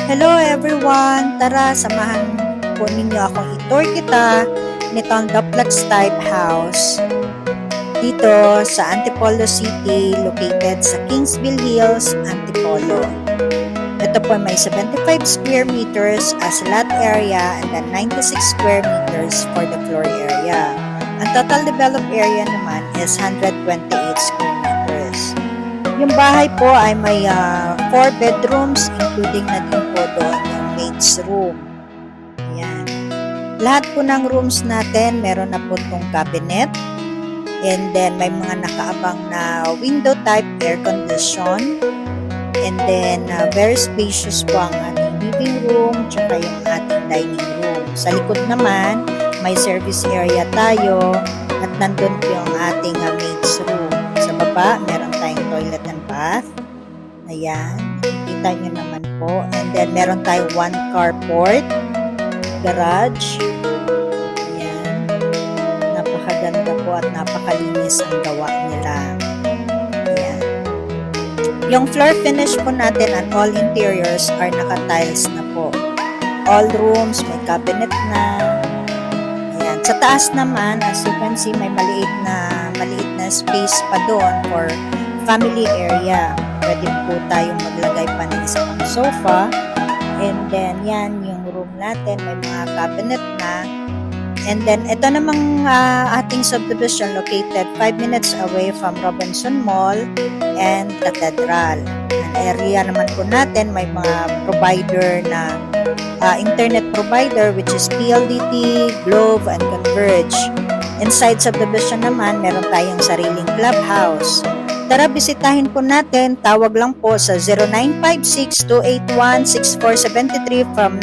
Hello everyone! Tara, samahan po ninyo akong i-tour kita nitong duplex type house dito sa Antipolo City, located sa Kingsville Hills, Antipolo. Ito po may 75 square meters as lot area and then 96 square meters for the floor area. Ang total developed area naman is 128 square meters. Yung bahay po ay may 4 bedrooms, including na din po doon yung maid's room. Ayan. Lahat po ng rooms natin, meron na po itong cabinet. And then, may mga nakaabang na window type air condition. And then, very spacious po ang ating living room, tsaka yung ating dining room. Sa likod naman, may service area tayo, at nandun po yung ating maid's room. Sa baba, meron tayong toilet and bath. Ayan. Kita nyo naman po. And then, meron tayong 1 carport, garage. Ayan. Napakaganda po at napakalinis ang gawa nila. Ayan. Yung floor finish po natin and all interiors are naka-tiles na po. All rooms, may cabinet na. Ayan. Sa taas naman, as you can see, may maliit na space pa doon for family area. Pwede po tayong maglagay pa ng isang sofa. And then, yan, yung room natin, may mga cabinet na. And then, ito namang ating subdivision located 5 minutes away from Robinson Mall and Cathedral. Ang area naman po natin, may mga provider na internet provider which is PLDT, Globe, and Converge. Inside subdivision naman, meron tayong sariling clubhouse. Tara, bisitahin po natin. Tawag lang po sa 0956-281-6473 from